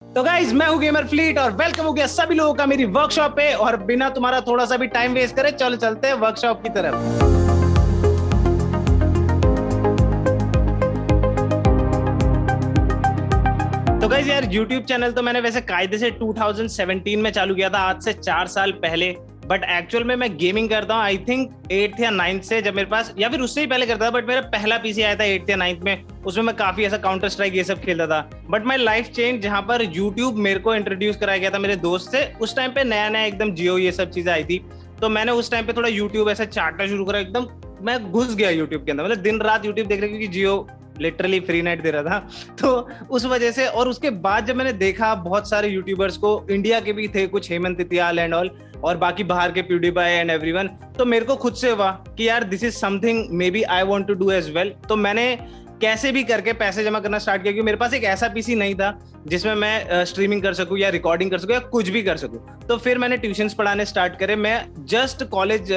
तो गाइज मैं हूं गेमर फ्लीट और वेलकम हो गया सभी लोगों का मेरी वर्कशॉप पे। और बिना तुम्हारा थोड़ा सा भी टाइम वेस्ट करे चलो चलते हैं वर्कशॉप की तरफ। तो गाइज यार YouTube चैनल तो मैंने वैसे कायदे से 2017 में चालू किया था, आज से 4 साल पहले। बट एक्चुअल में मैं गेमिंग करता हूँ आई थिंक 8th या 9th से, जब मेरे पास, या फिर उससे ही पहले करता था। बट मेरा पहला पीसी आया था 8th या 9th में, उसमें मैं काफी ऐसा काउंटर स्ट्राइक ये सब खेलता था। बट माई लाइफ चेंज, जहां पर यूट्यूब मेरे को इंट्रोड्यूस कराया गया था मेरे दोस्त से। उस टाइम पे नया नया एकदम जियो ये सब चीजें आई थी, तो मैंने उस टाइम पे थोड़ा यूट्यूब ऐसा चाटना शुरू करा। एकदम मैं घुस गया यूट्यूब के अंदर, मतलब दिन रात यूट्यूब देख रहा, क्योंकि जियो लिटरली फ्री नेट दे रहा था तो उस वजह से। और उसके बाद जब मैंने देखा बहुत सारे यूट्यूबर्स को, इंडिया के भी थे कुछ, हेमंत तितियाल एंड ऑल, और बाकी बाहर के प्यूडीफाई एंड एवरीवन, तो मेरे को खुद से हुआ कि यार this is something maybe I want to do as well. तो मैंने कैसे भी करके पैसे जमा करना स्टार्ट किया, क्योंकि मेरे पास एक ऐसा पीसी नहीं था जिसमें मैं स्ट्रीमिंग कर सकूं या रिकॉर्डिंग कर सकूं या कुछ भी कर सकूं। तो फिर मैंने ट्यूशंस पढ़ाने स्टार्ट करे। मैं जस्ट कॉलेज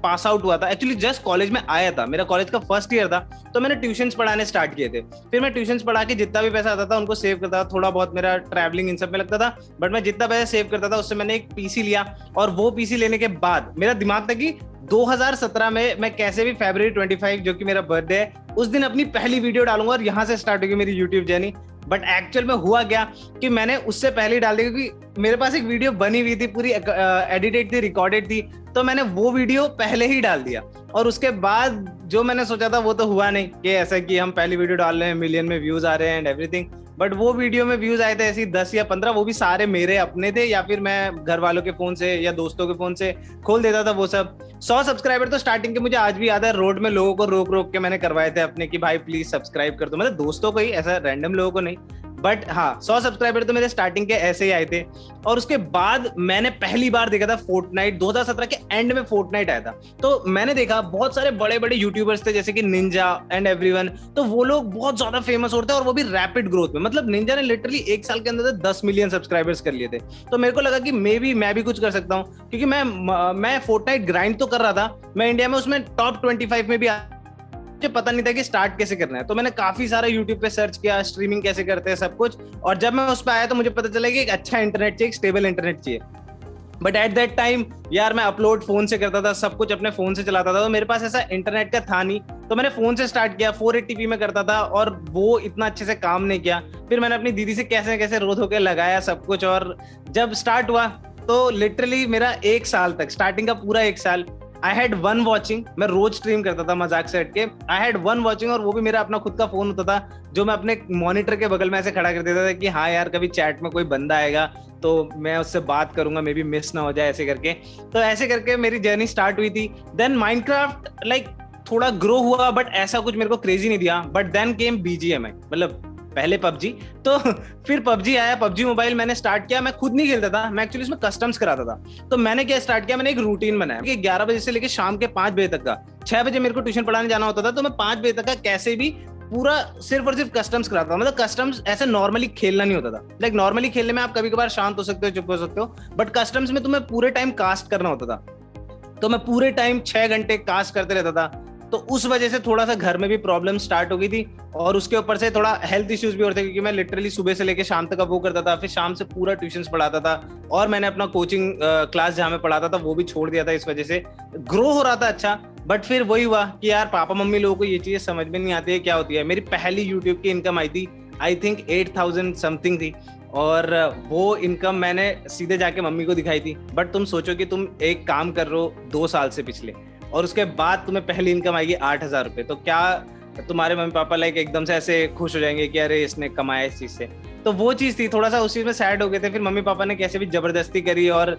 पास आउट हुआ था, एक्चुअली जस्ट कॉलेज में आया था, मेरा कॉलेज का फर्स्ट ईयर था, तो मैंने ट्यूशंस पढ़ाने स्टार्ट किए थे। फिर मैं ट्यूशंस पढ़ा के जितना भी पैसा आता था उनको सेव करता था, थोड़ा बहुत मेरा ट्रैवलिंग इन सब में लगता था। बट मैं जितना पैसा सेव करता था उससे मैंने एक पीसी लिया, और वो पीसी लेने के बाद मेरा दिमाग था कि 2017 में मैं कैसे भी February 25 जो कि मेरा बर्थडे है, उस दिन अपनी पहली वीडियो डालूंगा और यहाँ से स्टार्ट होगी मेरी यूट्यूब जर्नी। बट एक्चुअल में हुआ क्या कि मैंने उससे पहले ही डाल दिया, क्योंकि मेरे पास एक वीडियो बनी हुई थी, पूरी एडिटेड थी, रिकॉर्डेड थी, तो मैंने वो वीडियो पहले ही डाल दिया। और उसके बाद जो मैंने सोचा था वो तो हुआ नहीं, कि ऐसा कि हम पहली वीडियो डाल रहे हैं, मिलियन में व्यूज आ रहे हैं एंड एवरीथिंग। बट वो वीडियो में व्यूज आए थे ऐसी 10 या 15, वो भी सारे मेरे अपने थे, या फिर मैं घर वालों के फोन से या दोस्तों के फोन से खोल देता था वो सब। 100 सब्सक्राइबर तो स्टार्टिंग के मुझे आज भी याद है, रोड में लोगों को रोक रोक के मैंने करवाए थे अपने, कि भाई प्लीज सब्सक्राइब कर दो, मतलब दोस्तों को ही, ऐसा रैंडम लोगों को नहीं। बट हाँ, 100 सब्सक्राइबर तो मेरे स्टार्टिंग के ऐसे ही आए थे। और उसके बाद मैंने पहली बार देखा था फोर्टनाइट, 2017 के एंड में फोर्टनाइट आया था। तो मैंने देखा बहुत सारे बड़े बड़े यूट्यूबर्स थे, जैसे कि निंजा एंड एवरीवन, तो वो लोग बहुत ज्यादा फेमस होते हैं, और वो भी रैपिड ग्रोथ में। मतलब निंजा ने लिटरली 1 साल के अंदर 10 मिलियन सब्सक्राइबर्स कर लिए थे। तो मेरे को लगा कि मैं भी कुछ कर सकता हूँ, क्योंकि मैं फोर्टनाइट ग्राइंड तो कर रहा था, मैं इंडिया में उसमें टॉप 25 में भी, मुझे पता नहीं था कि स्टार्ट कैसे करना है। तो मैंने काफी सारा यूट्यूब पे सर्च किया, स्ट्रीमिंग कैसे करते हैं सब कुछ। और जब मैं उस पर आया तो मुझे पता चला कि एक अच्छा इंटरनेट चाहिए, एक स्टेबल इंटरनेट चाहिए। बट एट दैट टाइम यार मैं अपलोड फोन से करता था, सब कुछ अपने फोन से चलाता था, तो मेरे पास ऐसा इंटरनेट का था नहीं। तो मैंने फोन से स्टार्ट किया, 480p में करता था, और वो इतना अच्छे से काम नहीं किया। फिर मैंने अपनी दीदी से कैसे कैसे रो धो के लगाया सब कुछ, और जब स्टार्ट हुआ तो लिटरली मेरा 1 साल तक, स्टार्टिंग का पूरा 1 साल, आई हैड 1 वॉचिंग। मैं रोज स्ट्रीम करता था मजाक से हट के, आई हैड 1 वॉचिंग, और वो भी मेरा अपना खुद का फोन होता था, जो मैं अपने मॉनिटर के बगल में ऐसे खड़ा कर देता था कि हाँ यार कभी चैट में कोई बंदा आएगा तो मैं उससे बात करूंगा, मे बी मिस ना हो जाए, ऐसे करके। तो ऐसे करके मेरी जर्नी स्टार्ट हुई थी। देन माइनक्राफ्ट लाइक थोड़ा ग्रो हुआ, बट ऐसा कुछ मेरे को क्रेजी नहीं दिया। बट देन केम BGMI, मतलब पहले पबजी, तो फिर पबजी आया, पबजी मोबाइल मैंने स्टार्ट किया। मैं खुद नहीं खेलता था, मैं एक्चुअली इसमें कस्टम्स कराता था। तो मैंने क्या स्टार्ट किया, मैंने एक रूटीन बनाया कि 11 बजे से लेकर शाम के 5 बजे तक का, 6 बजे मेरे को ट्यूशन पढ़ाने जाना होता था, तो मैं 5 बजे तक का कैसे भी पूरा सिर्फ और सिर्फ कस्टम्स कराता था। मतलब कस्टम्स ऐसे नॉर्मली खेलना नहीं होता था, लाइक नॉर्मली खेलने में आप कभी कभार शांत हो सकते हो, चुप हो सकते हो, बट कस्टम्स में तुम्हें पूरे टाइम कास्ट करना होता था। तो मैं पूरे टाइम 6 घंटे कास्ट करते रहता था। तो उस वजह से थोड़ा सा घर में भी प्रॉब्लम स्टार्ट हो गई थी, और उसके ऊपर से थोड़ा हेल्थ इश्यूज भी होते थे, क्योंकि मैं लिटरली सुबह से लेकर शाम तक वो करता था, फिर शाम से पूरा ट्यूशंस पढ़ाता था, और मैंने अपना कोचिंग क्लास जहाँ में पढ़ाता था वो भी छोड़ दिया था। इस वजह से ग्रो हो रहा था अच्छा, बट फिर वही हुआ कि यार पापा मम्मी लोगों को ये चीजें समझ में नहीं आती है क्या होती है। मेरी पहली यूट्यूब की इनकम आई थी आई थिंक 8,000 समथिंग थी, और वो इनकम मैंने सीधे जाके मम्मी को दिखाई थी। बट तुम सोचो कि तुम एक काम कर रहे हो 2 साल से पिछले, और उसके बाद तुम्हें पहली इनकम आएगी 8,000 रुपए, तो क्या तुम्हारे मम्मी पापा लाइक एकदम से ऐसे खुश हो जाएंगे कि अरे इसने कमाया इस चीज से? तो वो चीज थी, थोड़ा सा उस चीज में सैड हो गए थे। फिर मम्मी पापा ने कैसे भी जबरदस्ती करी, और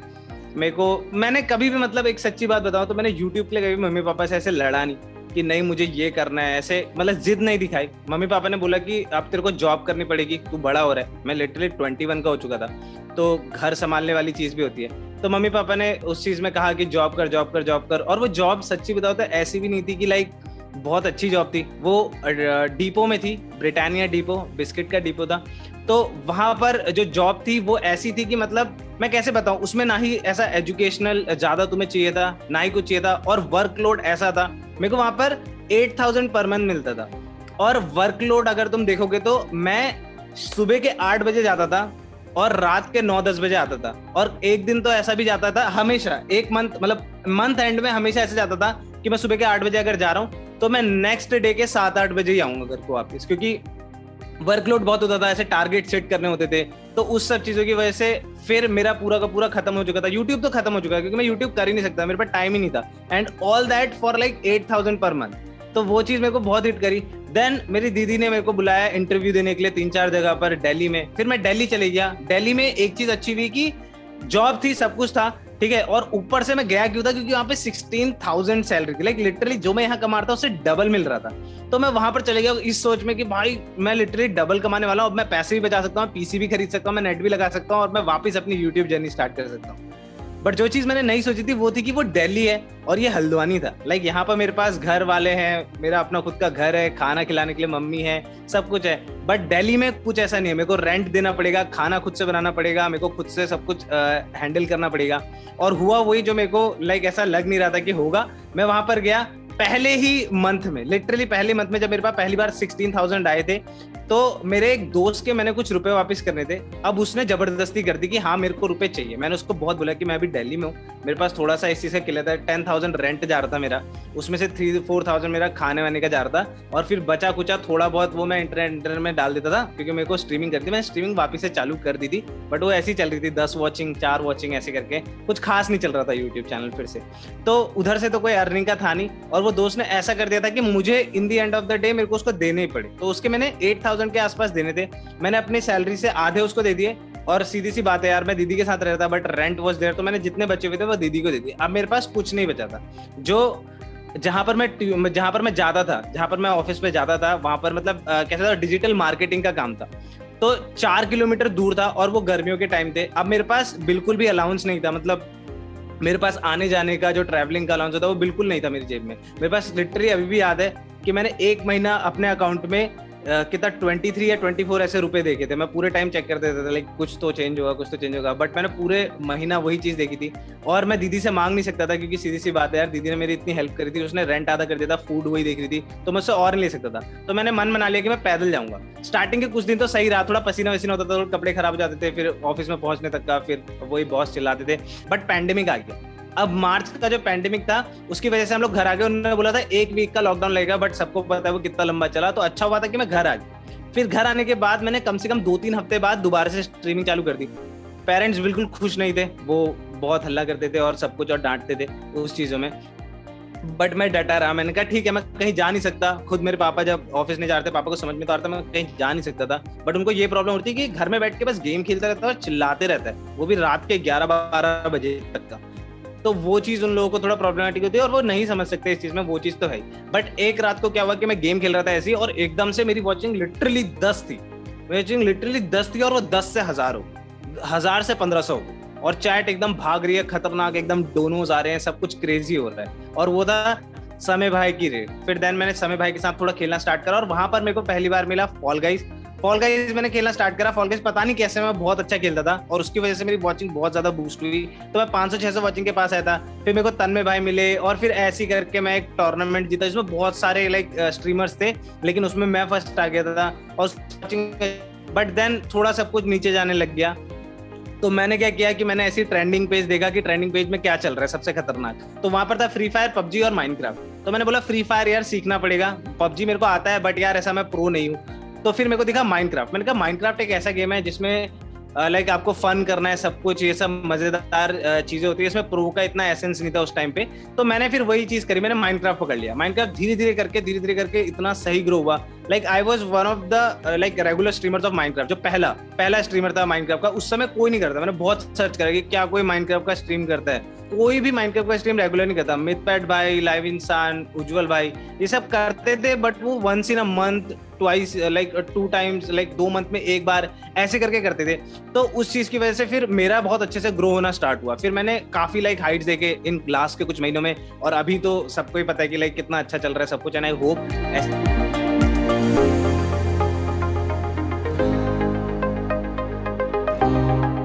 मैंने कभी भी, मतलब एक सच्ची बात बताऊं तो मैंने यूट्यूब के लिए कभी मम्मी पापा से ऐसे लड़ा नहीं कि नहीं मुझे ये करना है, ऐसे मतलब जिद नहीं दिखाई। मम्मी पापा ने बोला कि अब तेरे को जॉब करनी पड़ेगी, तू बड़ा हो रहा है। मैं लिटरली 21 का हो चुका था, तो घर संभालने वाली चीज भी होती है। तो मम्मी पापा ने उस चीज में कहा कि जॉब कर जॉब कर जॉब कर। और वो जॉब सच्ची बताओ तो ऐसी भी नहीं थी कि लाइक बहुत अच्छी जॉब थी, वो डिपो में थी, ब्रिटानिया डिपो, बिस्किट का डिपो था। तो वहां पर जो जॉब थी वो ऐसी थी कि मतलब मैं कैसे बताऊं, उसमें ना ही ऐसा एजुकेशनल ज्यादा तुम्हें चाहिए था, ना ही कुछ चाहिए था, और वर्कलोड ऐसा था। मेरे को वहां पर 8,000 पर मंथ मिलता था, और वर्कलोड अगर तुम देखोगे तो मैं सुबह के 8 बजे जाता था, और रात के 9-10 बजे आता था। और एक दिन तो ऐसा भी जाता था, हमेशा एक मंथ मतलब मंथ एंड में हमेशा ऐसे जाता था कि मैं सुबह के 8 बजे अगर जा रहा हूँ तो मैं नेक्स्ट डे के 7-8 बजे ही आऊंगा घर को वापस, क्योंकि वर्कलोड बहुत होता था, ऐसे टारगेट सेट करने होते थे। तो उस सब चीजों की वजह से फिर मेरा पूरा का पूरा खत्म हो चुका था। यूट्यूब तो खत्म हो चुका है क्योंकि मैं यूट्यूब कर ही नहीं सकता, मेरे पास टाइम ही नहीं था, and all that for like 8,000 per month. तो वो चीज मेरे को बहुत हिट करी। देन मेरी दीदी ने मेरे को बुलाया इंटरव्यू देने के लिए 3-4 जगह पर दिल्ली में। फिर मैं दिल्ली चले गया। दिल्ली में एक चीज अच्छी हुई कि जॉब थी, सब कुछ था, ठीक है, और ऊपर से मैं गया क्यों था, क्योंकि वहां पे 16,000 सैलरी थी, लाइक लिटरली जो मैं यहाँ कमा रहा था उससे डबल मिल रहा था। तो मैं वहां पर चले गया इस सोच में कि भाई मैं लिटरली डबल कमाने वाला हूँ, अब मैं पैसे भी बचा सकता हूँ, पीसी भी खरीद सकता हूँ, मैं नेट भी लगा सकता हूँ और मैं वापस अपनी यूट्यूब जर्नी स्टार्ट कर सकता हूँ। बट जो चीज मैंने नहीं सोची थी वो थी कि वो दिल्ली है और ये हल्द्वानी था। लाइक यहाँ पर मेरे पास घर वाले हैं, मेरा अपना खुद का घर है, खाना खिलाने के लिए मम्मी है, सब कुछ है। बट दिल्ली में कुछ ऐसा नहीं है, मेरे को रेंट देना पड़ेगा, खाना खुद से बनाना पड़ेगा, मेरे को खुद से सब कुछ हैंडल करना पड़ेगा। और हुआ वही जो मेरे को लाइक ऐसा लग नहीं रहा था कि होगा। मैं वहां पर गया पहले ही मंथ में, लिटरली पहले मंथ में जब मेरे पास पहली बार 16,000 आए थे, तो मेरे एक दोस्त के मैंने कुछ रुपए वापस करने थे। अब उसने जबरदस्ती कर दी कि हाँ मेरे को रुपए चाहिए। मैंने उसको बहुत बोला कि मैं अभी दिल्ली में हूँ, मेरे पास थोड़ा सा इसी से किला था, 10,000 रेंट जा रहा था मेरा, उसमें से 3-4,000 मेरा खाने वाने का जा रहा था, और फिर बचा कुचा थोड़ा बहुत वो मैं इंटरनेट में डाल देता था क्योंकि मेरे को स्ट्रीमिंग करती, मैं स्ट्रीमिंग वापस से चालू कर दी थी। बट वो ऐसी चल रही थी, 10 वॉचिंग 4 वॉचिंग ऐसे करके, कुछ खास नहीं चल रहा था यूट्यूब चैनल फिर से। तो उधर से तो कोई अर्निंग का था नहीं, और वो दोस्त ने ऐसा कर दिया था कि मुझे in the end of the day मेरे को उसको देने ही पड़े। तो उसके मैंने 8,000 के आसपास देने थे, मैंने अपनी सैलरी से आधे उसको दे दिए। और सीधी सी बात है यार, मैं दीदी के साथ रहता बट रेंट वाज देयर, तो मैंने जितने बचे हुए थे वो दीदी को दे दिए। अब मेरे पास कुछ नहीं बचा था। जो जहां पर मैं जाता था, जहां पर मैं ऑफिस पे जाता था, वहां पर मतलब कैसा था, डिजिटल मार्केटिंग का काम था, तो 4 किलोमीटर दूर था और वो गर्मियों के टाइम थे। अब मेरे पास बिल्कुल भी अलाउंस नहीं था, मतलब मेरे पास आने जाने का जो ट्रैवलिंग का अलाउंस होता है वो बिल्कुल नहीं था मेरी जेब में। मेरे पास लिटरली अभी भी याद है कि मैंने एक महीना अपने अकाउंट में कितना 23 या 24 ऐसे रुपए देखे थे। मैं पूरे टाइम चेक करते थे लाइक कुछ तो चेंज होगा, कुछ तो चेंज होगा, बट मैंने पूरे महीना वही चीज देखी थी। और मैं दीदी से मांग नहीं सकता था क्योंकि सीधी सी बात है यार, दीदी ने मेरी इतनी हेल्प करी थी, उसने रेंट आधा कर दिया था, फूड वही देख रही थी, तो मैं उससे और नहीं ले सकता था। तो मैंने मन बना लिया कि मैं पैदल जाऊंगा। स्टार्टिंग के कुछ दिन तो सही रहा, थोड़ा पसीना वसीना होता था, कपड़े खराब हो जाते थे, फिर ऑफिस में पहुंचने तक का फिर वही बॉस चिल्लाते थे। बट पैंडेमिक आ गया। अब मार्च का जो पैंडेमिक था उसकी वजह से हम लोग घर आ गए। उन्होंने बोला था 1 वीक का लॉकडाउन लगेगा, बट सबको पता है वो कितना लंबा चला। तो अच्छा हुआ था कि मैं घर आ गया। फिर घर आने के बाद मैंने कम से कम 2-3 हफ्ते बाद दोबारा से स्ट्रीमिंग चालू कर दी। पेरेंट्स बिल्कुल खुश नहीं थे, वो बहुत हल्ला करते थे और सब कुछ और डांटते थे उस चीजों में। बट मैं डटा रहा। मैंने कहा ठीक है, मैं कहीं जा नहीं सकता। खुद मेरे पापा जब ऑफिस नहीं जा रहे थे, पापा को समझ में तो आ रहा था मैं कहीं जा नहीं सकता था, बट उनको ये प्रॉब्लम होती है कि घर में बैठ के बस गेम खेलता रहता है और चिल्लाते रहता है, वो भी रात के 11-12 बजे तक का। तो वो चीज उन लोगों को थोड़ा प्रॉब्लमेटिक होती है और वो नहीं समझ सकते इस चीज में, वो चीज तो है। बट एक रात को क्या हुआ कि मैं गेम खेल रहा था ऐसी, और एकदम से मेरी वॉचिंग लिटरली 10 थी, वॉचिंग लिटरली 10 थी, और वो 10 से 1000 हो, 1000 से 1500 हो, और चैट एकदम भाग रही है, खतरनाक एकदम डोनोज आ रहे हैं, सब कुछ क्रेजी हो रहा है। और वो था समय भाई की रेड। फिर देन मैंने समय भाई के साथ थोड़ा खेलना स्टार्ट करा, और वहां पर मेरे को पहली बार मिला फॉल गाइज। फॉल गाइज मैंने खेलना स्टार्ट करा। फॉल गाइज पता नहीं कैसे मैं बहुत अच्छा खेलता था, और उसकी वजह से मेरी वॉचिंग बहुत ज्यादा बूस्ट हुई। तो मैं 500-600 वॉचिंग के पास आया था। फिर मेरे को तन्मय भाई मिले, और फिर ऐसे करके मैं एक टूर्नामेंट जीता जिसमें बहुत सारे लाइक स्ट्रीमर्स थे, लेकिन उसमें मैं फर्स्ट आ गया था। और बट देन थोड़ा सब कुछ नीचे जाने लग गया। तो मैंने क्या किया कि मैंने ऐसी ट्रेंडिंग पेज देखा कि ट्रेंडिंग पेज में क्या चल रहा है सबसे खतरनाक। तो वहां पर था फ्री फायर, पबजी और माइनक्राफ्ट। तो मैंने बोला फ्री फायर यार सीखना पड़ेगा, पबजी मेरे को आता है बट यार ऐसा मैं प्रो नहीं हूँ। तो फिर मेरे को दिखा माइनक्राफ्ट। मैंने कहा माइनक्राफ्ट एक ऐसा गेम है जिसमें लाइक आपको फन करना है, सब कुछ ये सब मजेदार चीजें होती है, इसमें प्रो का इतना एसेंस नहीं था उस टाइम पे। तो मैंने फिर वही चीज करी, मैंने माइनक्राफ्ट पकड़ लिया। माइनक्राफ्ट धीरे धीरे करके इतना सही ग्रो हुआ। Like I was one of the like regular streamers of Minecraft. जो पहला स्ट्रीमर था माइनक्राफ्ट का, उस समय कोई नहीं करता। मैंने बहुत सर्च करा कि क्या कोई माइनक्राफ्ट का स्ट्रीम करता है, कोई भी माइनक्राफ्ट का स्ट्रीम रेगुलर नहीं करता। मिथपैट भाई, लाइव इंसान, उज्जवल भाई, ये सब करते थे, बट वो once in a month, twice, like 2 times, like 2 month में एक बार ऐसे करके करते थे। तो उस चीज की वजह से फिर मेरा बहुत अच्छे से ग्रो होना स्टार्ट हुआ। फिर मैंने काफी लाइक हाइट्स देखे इन लास्ट के कुछ महीनों में, और अभी तो सबको ही पता है कि लाइक कितना अच्छा चल रहा है सब कुछ। एंड आई होप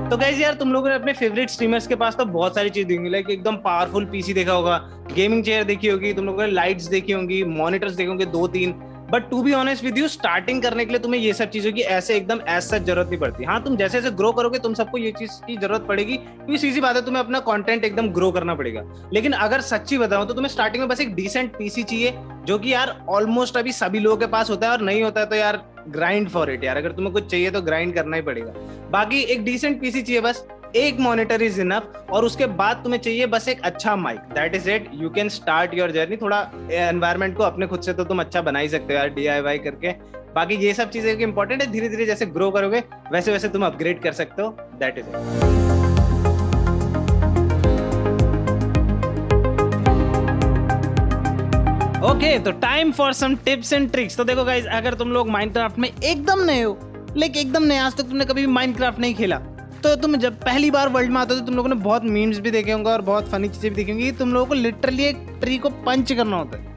तो गाइस यार, तुम लोगों ने अपने फेवरेट स्ट्रीमर्स के पास तो बहुत सारी चीज देखी, लाइक एकदम पावरफुल पीसी देखा होगा, गेमिंग चेयर देखी होगी, तुम लोगों ने लाइट्स देखी होंगी, मॉनिटर्स देखे होंगे 2-3, but to be honest with you, starting करने के लिए तुम्हें ये सब चीजों की ऐसे एकदम एज सच जरूरत नहीं पड़ती। हाँ, तुम जैसे जैसे ग्रो करोगे तुम सबको ये चीज की जरूरत पड़ेगी, क्योंकि सीधी बात है तुम्हें अपना कंटेंट एकदम ग्रो करना पड़ेगा। लेकिन अगर सच्ची बताऊं तो तुम्हें स्टार्टिंग में बस एक डिसेंट पीसी चाहिए, जो कि यार ऑलमोस्ट अभी सभी लोगों के पास होता है, और नहीं होता है तो यार ग्राइंड फॉर इट यार। अगर तुम्हें कुछ चाहिए तो ग्राइंड करना ही पड़ेगा। बाकी एक डिसेंट पीसी चाहिए, बस एक मॉनिटर इज इनफ, और उसके बाद तुम्हें चाहिए बस एक अच्छा mic. That is it, you can start your journey. थोड़ा एनवायरनमेंट को अपने खुद से तो तुम अच्छा बना ही सकते हो यार, DIY करके। बाकी ये सब चीजें इंपॉर्टेंट है, धीरे धीरे जैसे ग्रो करोगे वैसे वैसे तुम अपग्रेड कर सकते हो। That is it. ओके, तो time for some tips and tricks. तो देखो गाइस, अगर तुम लोग माइनक्राफ्ट में एकदम नए हो, लाइक एकदम नए, आज तक तुमने कभी भी माइनक्राफ्ट नहीं खेला, तो तुम जब पहली बार वर्ल्ड में आते हो तो तुम लोगों ने बहुत मीम्स भी देखे होंगे और बहुत फनी चीजें भी देखी होंगी। तुम लोगों को लिटरली एक ट्री को पंच करना होता है।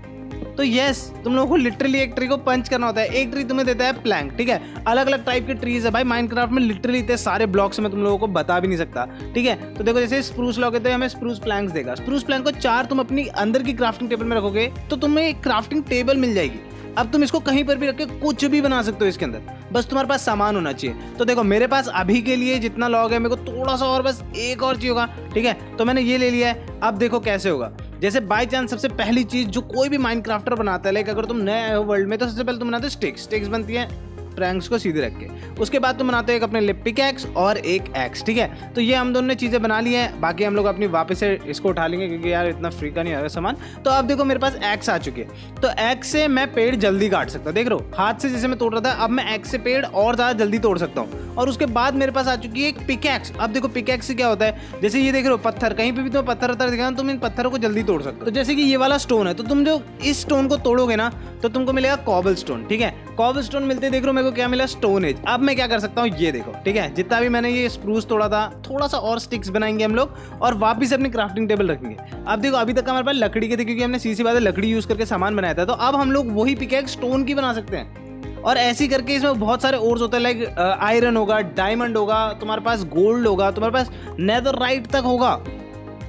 तो यस, तुम लोगों को लिटरली एक ट्री को पंच करना होता है। एक ट्री तुम्हें देता है प्लैंक, ठीक है। अलग अलग टाइप के ट्रीज है भाई माइनक्राफ्ट में, लिटरली इतने सारे ब्लॉक्स में तुम लोगों को बता भी नहीं सकता, ठीक है। तो देखो, जैसे स्प्रूस लॉग है तो हमें स्प्रूस प्लैंक्स देगा। स्प्रूस प्लैंक को 4 तुम अपनी अंदर की क्राफ्टिंग टेबल में रखोगे तो तुम्हें एक क्राफ्टिंग टेबल मिल जाएगी। अब तुम इसको कहीं पर भी रख के कुछ भी बना सकते हो इसके अंदर, बस तुम्हारे पास सामान होना चाहिए। तो देखो, मेरे पास अभी के लिए जितना लॉग है, मेरे को थोड़ा सा और बस एक और चाहिए होगा, ठीक है। तो मैंने ये ले लिया है। अब देखो कैसे होगा। जैसे बाय चांस सबसे पहली चीज जो कोई भी माइनक्राफ्टर बनाता है, लाइक अगर तुम नए आए हो वर्ल्ड में, तो सबसे पहले तुम बनाते हो स्टिक्स बनती है प्रैंक्स को सीधे रख के। उसके बाद तुम बनाते हो एक अपने लिए पिकैक्स और एक एक्स, ठीक है। तो ये हम दोनों ने चीजें बना ली हैं। बाकी हम लोग अपनी वापस से इसको उठा लेंगे, क्योंकि यार इतना फ्री का नहीं आ रहा सामान। तो अब देखो, मेरे पास एक्स आ चुकी है। तो एक्स से मैं पेड़ जल्दी काट सकता हूँ। देख रहे हो, हाथ से जैसे मैं तोड़ रहा था, अब मैं एक्स से पेड़ और ज्यादा जल्दी तोड़ सकता हूँ। और उसके बाद मेरे पास आ चुकी है एक पिकैक्स। अब देखो पिकैक्स से क्या होता है, जैसे ये देख रहे हो पत्थर, कहीं पे भी तुम्हें पत्थर दिखा, तुम इन पत्थरों को जल्दी तोड़ सकते हो। तो जैसे कि ये वाला स्टोन है, तो तुम जो इस स्टोन को तोड़ोगे ना, तो तुमको मिलेगा कॉबल स्टोन, ठीक है। कॉबल स्टोन मिलते देख रहे हो, मेरे को क्या मिला, स्टोन एज। अब मैं क्या कर सकता हूँ, ये देखो, ठीक है। जितना भी मैंने ये स्प्रूस तोड़ा था, थोड़ा सा और स्टिक्स बनाएंगे हम लोग और वापस अपनी क्राफ्टिंग टेबल रखेंगे। अब देखो, अभी तक हमारे पास लकड़ी के थे, क्योंकि हमने सीधी बात है लकड़ी यूज करके सामान बनाया था। तो अब हम लोग वही पिकैक्स स्टोन की बना सकते हैं। और ऐसे ही करके इसमें बहुत सारे ओर्स होते हैं, लाइक आयरन होगा, डायमंड होगा, तुम्हारे पास गोल्ड होगा, तुम्हारे पास नेदरराइट तक होगा।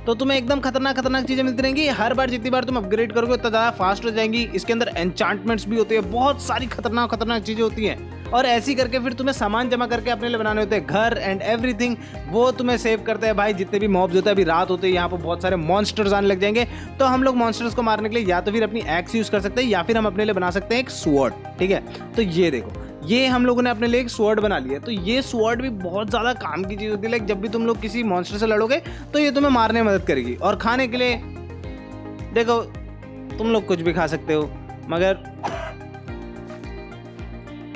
तो तुम्हें एकदम खतरनाक चीजें मिलती रहेंगी। हर बार जितनी बार तुम अपग्रेड करोगे उतना ज्यादा फास्ट हो जाएंगी। इसके अंदर एन्चांटमेंट्स भी होते हैं, बहुत सारी खतरनाक चीजें होती हैं। और ऐसी करके फिर तुम्हें सामान जमा करके अपने लिए बनाने होते हैं, घर एंड एवरीथिंग। वो तुम्हें सेव करते हैं भाई। जितने भी मॉब्स होते हैं, अभी रात होते हैं, यहाँ पर बहुत सारे मॉन्स्टर्स आने लग जाएंगे। तो हम लोग मॉन्स्टर्स को मारने के लिए या तो फिर अपनी एक्स यूज कर सकते हैं, या फिर हम अपने लिए बना सकते हैं एक स्वॉर्ड, ठीक है। तो ये देखो, ये हम लोगों ने अपने लिए एक स्वॉर्ड बना लिया। तो ये स्वॉर्ड भी बहुत ज़्यादा काम की चीज़ होती है। लाइक जब भी तुम लोग किसी मॉन्स्टर से लड़ोगे तो ये तुम्हें मारने में मदद करेगी। और खाने के लिए देखो, तुम लोग कुछ भी खा सकते हो, मगर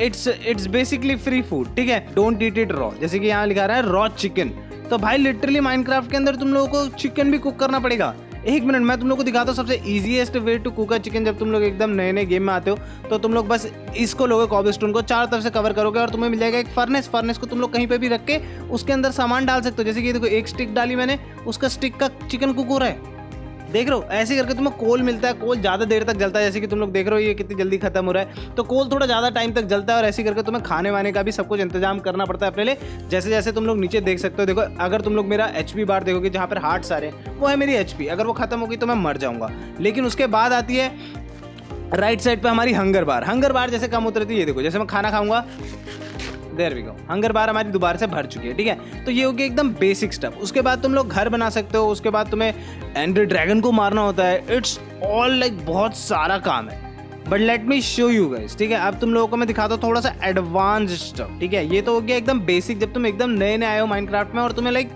इट्स बेसिकली फ्री फूड, ठीक है। Don't eat it raw. जैसे कि यहाँ लिखा रहा है रॉ चिकन। तो भाई लिटरली माइनक्राफ्ट के अंदर तुम लोगों को चिकन भी कुक करना पड़ेगा। एक मिनट, मैं तुम लोग को दिखाता हूँ सबसे easiest way to cook a chicken. जब तुम लोग एकदम नए गेम में आते हो तो तुम लोग बस इसको लोगे, कॉबलस्टोन को चारों तरफ से कवर करोगे और तुम्हें मिल जाएगा एक फर्नेस को तुम लोग कहीं पे भी रख के उसके अंदर सामान डाल सकते हो। जैसे कि देखो, एक स्टिक डाली मैंने, उसका स्टिक का चिकन कुक हो रहा है, देख रहे हो। ऐसे करके तुम्हें कोल मिलता है। कोल ज़्यादा देर तक जलता है, जैसे कि तुम लोग देख रहे हो ये कितनी जल्दी खत्म हो रहा है। तो कोल थोड़ा ज़्यादा टाइम तक जलता है। और ऐसे करके तुम्हें खाने वाने का भी सब कुछ इंतजाम करना पड़ता है अपने लिए। जैसे जैसे तुम लोग नीचे देख सकते हो, देखो, अगर तुम लोग मेरा HP बार देखोगे, जहाँ पर हार्ट सारे, वो है मेरी HP। अगर वो खत्म होगी तो मैं मर जाऊँगा। लेकिन उसके बाद आती है राइट साइड पर हमारी हंगर बार जैसे कम उतरती है। ये देखो, जैसे मैं खाना खाऊंगा, देयर वी गो, हंगर बार हमारी दोबारा से भर चुकी है, ठीक है। तो ये हो गया एकदम बेसिक स्टफ। उसके बाद तुम लोग घर बना सकते हो। उसके बाद तुम्हें एंडर ड्रैगन को मारना होता है। इट्स ऑल लाइक बहुत सारा काम है। But let me show you guys, ठीक है। अब तुम लोगों को मैं दिखाता हूँ थोड़ा सा एडवांस स्टफ, ठीक है। ये तो हो गया एकदम बेसिक। जब तुम एकदम नए आए हो माइनक्राफ्ट में और तुम्हें लाइक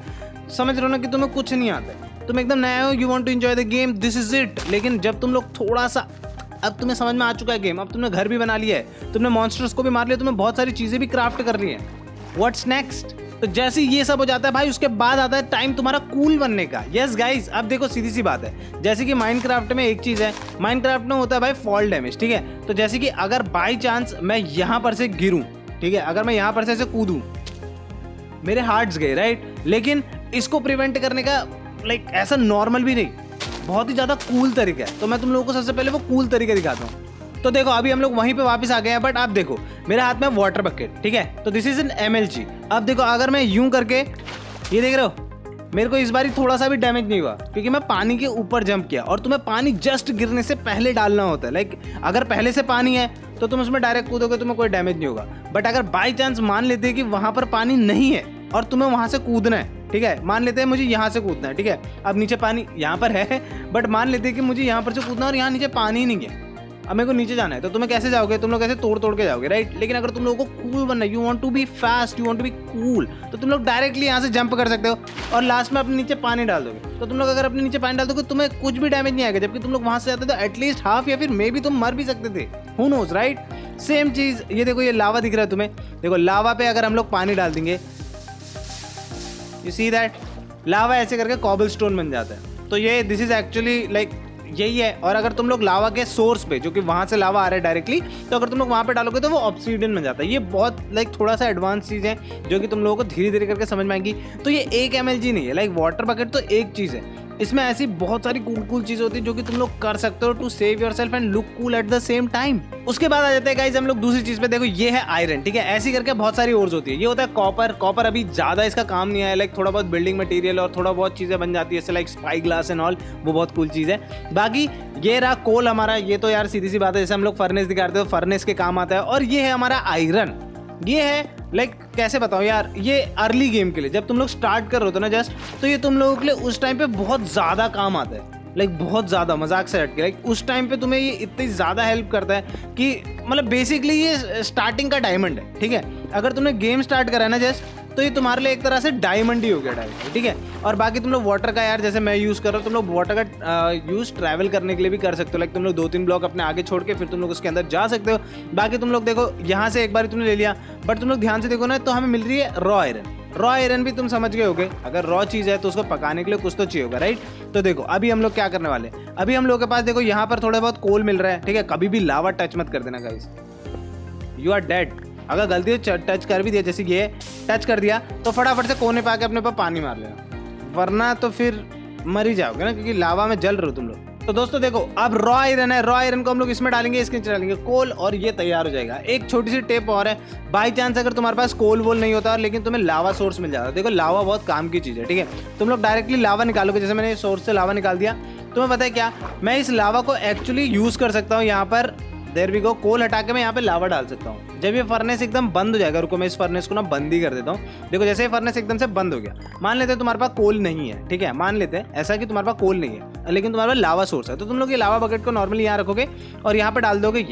समझ रहे हो ना कि तुम्हें कुछ नहीं आता है, तुम एकदम नए आए हो, you want to enjoy the game, this is it. लेकिन जब तुम लोग थोड़ा सा, अब तुम्हें समझ में आ चुका है गेम, अब तुमने घर भी बना लिया है, तुमने मॉन्स्टर्स को भी मार लिया, तुमने बहुत सारी चीजें भी क्राफ्ट कर ली हैं, व्हाट्स नेक्स्ट? तो जैसे ये सब हो जाता है भाई, उसके बाद आता है टाइम तुम्हारा कूल बनने का। यस गाइस, अब देखो सीधी सी बात है, जैसे कि माइनक्राफ्ट में एक चीज है, माइनक्राफ्ट में होता है भाई फॉल डैमेज, ठीक है। तो जैसे कि अगर बाई चांस मैं यहाँ पर से गिरूं, ठीक है, अगर मैं यहाँ पर से ऐसे कूदूं, मेरे हार्ट्स गए, राइट। लेकिन इसको प्रिवेंट करने का लाइक ऐसा नॉर्मल भी नहीं, बहुत ही ज्यादा कूल तरीका है। तो मैं तुम लोगों को सबसे पहले वो कूल तरीका दिखाता हूँ। तो देखो, अभी हम लोग वहीं पे वापस आ गए हैं। बट आप देखो, मेरे हाथ में वाटर बकेट, ठीक है। तो दिस इज एन MLG। अब देखो, अगर मैं यूं करके, ये देख रहे हो, मेरे को इस बार थोड़ा सा भी डैमेज नहीं हुआ क्योंकि मैं पानी के ऊपर जंप किया। और तुम्हें पानी जस्ट गिरने से पहले डालना होता है। लाइक अगर पहले से पानी है तो तुम उसमें डायरेक्ट कूदोगे, तुम्हें कोई डैमेज नहीं होगा। बट अगर बाई चांस मान लेते हैं कि वहां पर पानी नहीं है और तुम्हें वहां से कूदना है, ठीक है, मान लेते हैं मुझे यहाँ से कूदना है, ठीक है, अब नीचे पानी यहाँ पर है बट मान लेते हैं कि मुझे यहाँ पर से कूदना है और यहाँ नीचे पानी ही नहीं है, अब मेरे को नीचे जाना है, तो तुम्हें कैसे जाओगे? तुम लोग कैसे तोड़ के जाओगे, राइट? लेकिन अगर तुम लोगों को कूल बनना है, you want to be fast, you want to be cool, तो तुम लोग डायरेक्टली यहाँ से जंप कर सकते हो और लास्ट में अपने नीचे पानी डाल दोगे। तो तुम लोग अगर अपने नीचे पानी डाल दोगे तुम्हें कुछ भी डैमेज नहीं आएगा, जबकि तुम लोग वहां से जाते तो एटलीस्ट हाफ या फिर मे भी तुम मर भी सकते थे, हु नोज, राइट? सेम चीज ये देखो, ये लावा दिख रहा है तुम्हें, देखो लावा पे अगर हम लोग पानी डाल देंगे, यू सी दैट लावा ऐसे करके कॉबल स्टोन बन जाता है। तो ये दिस इज एक्चुअली लाइक यही है। और अगर तुम लोग लावा के सोर्स पे, जो कि वहां से लावा आ रहा है डायरेक्टली, तो अगर तुम लोग वहां पे डालोगे तो वो ऑब्सीडियन बन जाता है। ये बहुत लाइक थोड़ा सा एडवांस चीज है जो कि तुम लोगों को धीरे धीरे करके समझ में आएंगी। तो ये एक MLG नहीं है, लाइक वाटर बकेट तो एक चीज है, इसमें ऐसी बहुत सारी कूल चीजें होती है जो कि तुम लोग कर सकते हो to save yourself and look cool at the same time. उसके बाद आ जाते हैं गाइस हम लोग दूसरी चीज पे। देखो ये है आयरन, ठीक है, ऐसी करके बहुत सारी ओर्स होती है। ये होता है कॉपर। कॉपर अभी ज्यादा इसका काम नहीं आया, लाइक थोड़ा बहुत बिल्डिंग मटेरियल और थोड़ा बहुत चीजें बन जाती है, जैसे like spy glass and all, वो बहुत कूल चीज है। बाकी ये रहा कोल हमारा, ये तो यार सीधी सी बात है, जैसे हम लोग फर्नेस दिखाते हो, फर्नेस के काम आता है। और ये है हमारा आयरन, ये है लाइक कैसे बताऊं यार, ये अर्ली गेम के लिए जब तुम लोग स्टार्ट कर रहे हो ना जस्ट, तो ये तुम लोगों के लिए उस टाइम पे बहुत ज्यादा काम आता है, लाइक बहुत ज्यादा, मजाक से हट के, लाइक उस टाइम पे तुम्हें ये इतनी ज्यादा हेल्प करता है कि मतलब बेसिकली ये स्टार्टिंग का डायमंड है, ठीक है। अगर तुमने गेम स्टार्ट करा है ना जस्ट, तो ये तुम्हारे लिए एक तरह से डायमंड ही हो गया डायरेक्ट, ठीक है। और बाकी तुम लोग वाटर का यार, जैसे मैं यूज़ कर रहा हूँ, तुम लोग वाटर का यूज़ ट्रैवल करने के लिए भी कर सकते हो। लाइक तुम लोग 2-3 ब्लॉक अपने आगे छोड़ के फिर तुम लोग उसके अंदर जा सकते हो। बाकी तुम लोग देखो यहाँ से एक बार तुमने ले लिया, बट तुम लोग ध्यान से देखो ना, तो हमें मिल रही है रॉ आयरन। रॉ आयरन भी तुम समझ गए होगे, अगर रॉ चीज़ है तो उसको पकाने के लिए कुछ तो चाहिए होगा, राइट। तो देखो अभी हम लोग क्या करने वाले हैं, अभी हम लोग के पास देखो यहाँ पर थोड़ा बहुत कोल मिल रहा है, ठीक है। कभी भी लावा टच मत कर देना गाइस, यू आर डेड। अगर गलती से टच कर भी दिया, जैसे ये टच कर दिया, तो फटाफट से कोने पे आके अपने पर पानी मार लेना, वरना तो फिर मर ही जाओगे ना, क्योंकि लावा में जल रहे हो तुम लोग। तो दोस्तों देखो, अब रॉ आयरन है, रॉ आयरन को हम लोग इसमें डालेंगे, इसके नीचे डालेंगे कोल, और ये तैयार हो जाएगा। एक छोटी सी टिप और है, बाई चांस अगर तुम्हारे पास कोल वोल नहीं होता लेकिन तुम्हें लावा सोर्स मिल जाता है, देखो लावा बहुत काम की चीज़ है, ठीक है। तुम लोग डायरेक्टली लावा निकालोगे, जैसे मैंने सोर्स से लावा निकाल दिया, तुम्हें पता है क्या, मैं इस लावा को एक्चुअली यूज़ कर सकता हूँ यहाँ पर, देयर वी गो, कोल हटा के मैं यहाँ पे लावा डाल सकता हूँ। जब ये फर्नेस एकदम बंद हो जाएगा, रुको मैं इस फर्नेस को ना बंद ही कर देता हूँ। देखो जैसे ये फर्नेस एकदम से बंद हो गया, मान लेते हैं तुम्हारे पास कोल नहीं है, ठीक है, मान लेते हैं ऐसा कि तुम्हारे पास कोल नहीं है लेकिन तुम्हारे पास लावा सोर्स है, तो तुम लोग ये लावा बकेट को नॉर्मली यहाँ रखोगे और यहाँ पे डाल दोगे।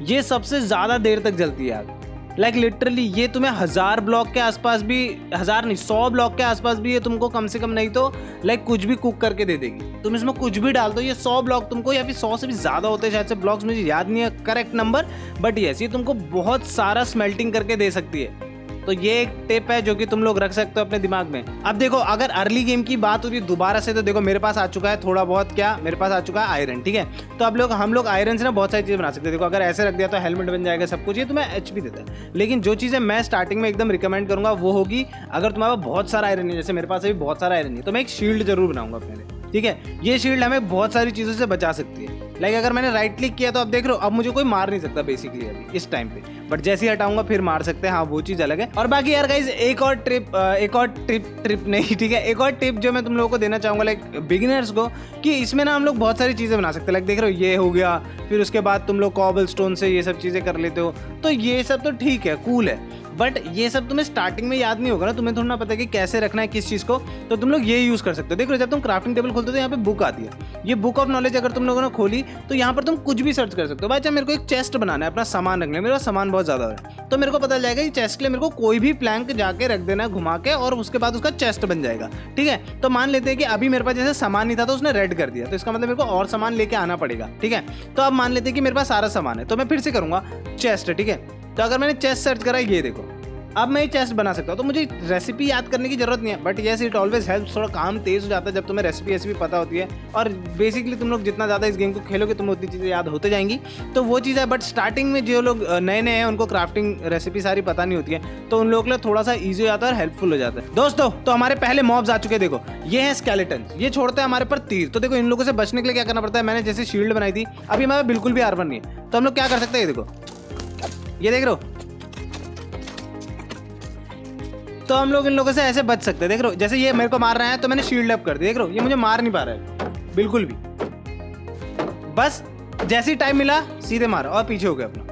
ये सबसे ज़्यादा देर तक जलती है आग, लाइक लिटरली ये तुम्हें 1000 ब्लॉक के आसपास भी, 1000 नहीं 100 ब्लॉक के आसपास भी ये तुमको कम से कम नहीं तो लाइक कुछ भी कुक करके दे देगी। तुम इसमें कुछ भी डाल दो, ये 100 ब्लॉक तुमको, या फिर 100 से भी ज़्यादा होते हैं शायद से ब्लॉक्स, मुझे याद नहीं है करेक्ट नंबर, बट यस ये तुमको बहुत सारा स्मेल्टिंग करके दे सकती है। तो ये एक टिप है जो कि तुम लोग रख सकते हो अपने दिमाग में। अब देखो अगर अर्ली गेम की बात होती है दोबारा से, तो देखो मेरे पास आ चुका है थोड़ा बहुत, क्या मेरे पास आ चुका है आयरन, ठीक है। तो अब हम लोग आयरन से ना बहुत सारी चीज़ें बना सकते हैं। देखो अगर ऐसे रख दिया तो हेलमेट बन जाएगा, सब कुछ, ये तुम्हें HP देता है। लेकिन जो चीज़ें मैं स्टार्टिंग में एकदम रिकमेंड करूंगा वो होगी, अगर तुम्हारे पास बहुत सारा आयरन है, जैसे मेरे पास अभी बहुत सारा आयरन है, तो मैं एक शील्ड जरूर बनाऊंगा अपने लिए, ठीक है। ये शील्ड हमें बहुत सारी चीज़ों से बचा सकती है। लाइक अगर मैंने राइट क्लिक किया तो अब देख रहे हो, अब मुझे कोई मार नहीं सकता बेसिकली अभी इस टाइम पे, बट जैसे ही हटाऊंगा फिर मार सकते हैं, हाँ वो चीज़ अलग है। और बाकी यार गाइस एक और ट्रिप नहीं, ठीक है, एक और टिप जो मैं तुम लोगों को देना चाहूँगा लाइक बिगिनर्स को, कि इसमें ना हम लोग बहुत सारी चीज़ें बना सकते हैं। लाइक देख रहे हो ये हो गया, फिर उसके बाद तुम लोग कॉबल स्टोन से ये सब चीज़ें कर लेते हो, तो ये सब तो ठीक है, कूल है, बट ये सब तुम्हें स्टार्टिंग में याद नहीं होगा ना, तुम्हें थोड़ा ना पता है कि कैसे रखना है किस चीज़ को, तो तुम लोग ये यूज़ कर सकते हो। देखो जब तुम क्राफ्टिंग टेबल खोलते हो तो यहाँ पे बुक आती है, ये बुक ऑफ नॉलेज अगर तुम लोगों ने खोली तो यहाँ पर तुम कुछ भी सर्च कर सकते हो। भाई अच्छा मेरे को एक चेस्ट बनाना है, अपना सामान रखना है, मेरे पास सामान बहुत ज़्यादा है, तो मेरे को पता चलेगा कि चेस्ट के लिए मेरे को कोई भी प्लैंक जाके रख देना है घुमा के, और उसके बाद उसका चेस्ट बन जाएगा, ठीक है। तो मान लेते हैं कि अभी मेरे पास जैसे सामान नहीं था तो उसने रेड कर दिया, तो इसका मतलब मेरे को और सामान लेके आना पड़ेगा, ठीक है। तो अब मान लेते हैं कि मेरे पास सारा सामान है, तो मैं फिर से करूँगा चेस्ट, ठीक है। तो अगर मैंने चेस्ट सर्च करा, ये देखो अब मैं ये चेस्ट बना सकता हूँ, तो मुझे रेसिपी याद करने की जरूरत नहीं है, but yes it always help, थोड़ा काम तेज हो जाता है जब तुम्हें रेसिपी पता होती है। और बेसिकली तुम लोग जितना ज़्यादा इस गेम को खेलोगे तुम्हें उतनी चीज़ें याद होते जाएंगी, तो वो चीज़ है। बट स्टार्टिंग में जो लोग नए हैं उनको क्राफ्टिंग रेसिपी सारी पता नहीं होती है, तो उन लोगों के लिए थोड़ा सा ईजी हो जाता है और हेल्पफुल हो जाता है। दोस्तों तो हमारे पहले मॉब्स आ चुके हैं, देखो ये है स्केलेटन, ये छोड़ते हैं हमारे पर तीर। तो देखो इन लोगों से बचने के लिए क्या करना पड़ता है, मैंने जैसे शील्ड बनाई थी, अभी हमारे बिल्कुल भी आर्मर नहीं है, तो हम लोग क्या कर सकते हैं, ये देखो, ये देख रहे हो, तो हम लोग इन लोगों से ऐसे बच सकते हैं। देख रहे हो, जैसे ये मेरे को मार रहा है तो मैंने शील्ड अप कर दिया, देख रहे हो ये मुझे मार नहीं पा रहा है बिल्कुल भी। बस जैसे ही टाइम मिला सीधे मारा और पीछे हो गए अपना।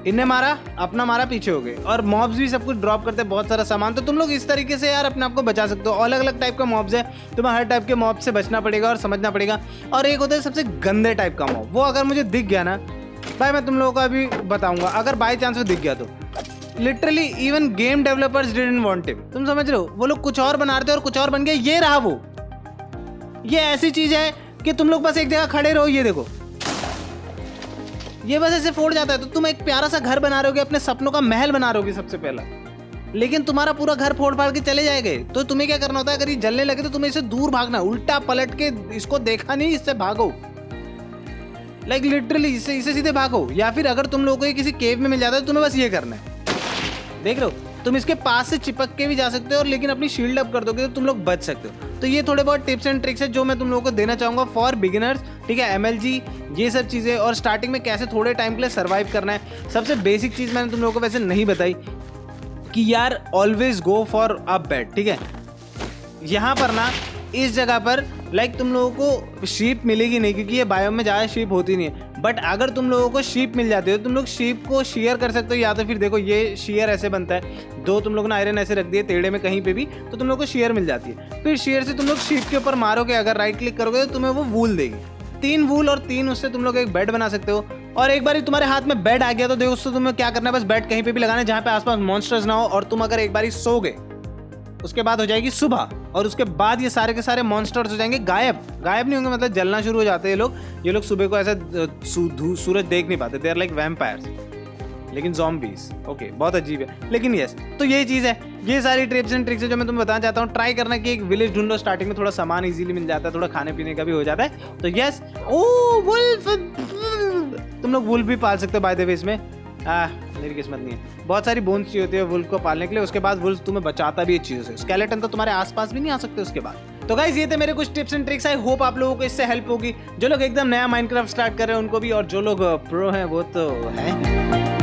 इनने मारा, अपना मारा, पीछे हो गए। और मॉब्स भी सब कुछ ड्रॉप करते हैं, बहुत सारा सामान। तो तुम लोग इस तरीके से यार अपने आप को बचा सकते हो। अलग अलग टाइप का मॉब्स है, तुम्हें हर टाइप के मॉब से बचना पड़ेगा और समझना पड़ेगा। और एक होता है सबसे गंदे टाइप का मॉब, वो अगर मुझे दिख गया ना भाई, मैं तुम लोगों को अभी बताऊंगा। अगर बाई चांस वो दिख गया तो literally even game developers didn't want him. तुम समझ रहे हो, वो लोग कुछ और बना रहे थे और कुछ और बन गया। ये रहा वो, ये ऐसी चीज है कि तुम लोग बस एक जगह खड़े रहो। ये देखो, ये बस ऐसे फोड़ जाता है। तो तुम एक प्यारा सा घर बना रहे हो, अपने सपनों का महल बना रहे हो सबसे पहला, लेकिन तुम्हारा पूरा घर फोड़ फाड़ के चले जाएंगे। तो तुम्हें क्या करना होता है, अगर ये जलने लगे तो तुम्हें इससे दूर भागना, उल्टा पलट के इसको देखा नहीं, इससे भागो। लाइक लिटरली इससे सीधे भागो। या फिर अगर तुम लोगों को किसी केव में मिल जाता है तो तुम्हें बस ये करना है। देख रहे हो, तुम इसके पास से चिपक के भी जा सकते हो, और लेकिन अपनी शील्ड अप कर दोगे तो तुम लोग बच सकते हो। तो ये थोड़े बहुत टिप्स एंड ट्रिक्स है जो मैं तुम लोगों को देना चाहूँगा फॉर बिगिनर्स। ठीक है, MLG ये सब चीज़ें, और स्टार्टिंग में कैसे थोड़े टाइम के लिए सर्वाइव करना है। सबसे बेसिक चीज़ मैंने तुम लोगों को वैसे नहीं बताई कि यार ऑलवेज गो फॉर अ बेट। ठीक है, यहाँ पर ना इस जगह पर लाइक तुम लोगों को शीप मिलेगी नहीं, क्योंकि ये बायोम में ज़्यादा शीप होती नहीं है। बट अगर तुम लोगों को शीप मिल जाती है तो तुम लोग शीप को शेयर कर सकते हो, या तो फिर देखो ये शेयर ऐसे बनता है, दो तुम लोग ने आयरन ऐसे रख दिए टेढ़े में कहीं पे भी, तो तुम लोग को शेयर मिल जाती है। फिर शेयर से तुम लोग शीप के ऊपर मारोगे, अगर राइट क्लिक करोगे तो तुम्हें वो वूल देगी, 3 वूल, और 3 उससे तुम लोग एक बेड बना सकते हो। और एक बार तुम्हारे हाथ में बेड आ गया तो देखो उससे तुम्हें क्या करना है, बस बेड कहीं पे भी लगाना है जहाँ पे आसपास मॉन्स्टर्स ना हो। और तुम अगर एक बार सो गए उसके बाद हो जाएगी सुबह, और उसके बाद ये सारे के सारे मॉन्स्टर्स हो जाएंगे गायब। गायब नहीं होंगे मतलब जलना शुरू हो जाते हैं ये लोग सुबह को ऐसा सूरज देख नहीं पाते, दे आर लाइक वैम्पायर्स, लेकिन ज़ॉम्बीज। ओके, बहुत अजीब है, लेकिन यस, तो ये चीज़ है। ये सारी टिप्स एंड ट्रिक्स है जो मैं तुम्हें बताना चाहता हूँ। ट्राई करना कि एक विलेज ढूंढो, स्टार्टिंग में थोड़ा सामान इजीली मिल जाता है, थोड़ा खाने पीने का भी हो जाता है। तो यस, ओ वुल्फ, तुम लोग वुल्फ भी पाल सकते हो बाय द वे इसमें। मेरी किस्मत नहीं है, बहुत सारी बोन्स चाहिए होती है वुल्फ को पालने के लिए। उसके बाद वुल्फ तुम्हें बचाता भी है चीज़ों से, स्केलेटन तो तुम्हारे आसपास भी नहीं आ सकते उसके बाद। तो गाइस ये थे मेरे कुछ tips and tricks. I hope आप लोगों को इससे हेल्प होगी, जो लोग एकदम नया माइनक्राफ्ट स्टार्ट कर रहे हैं उनको भी, और जो लोग प्रो हैं वो तो है।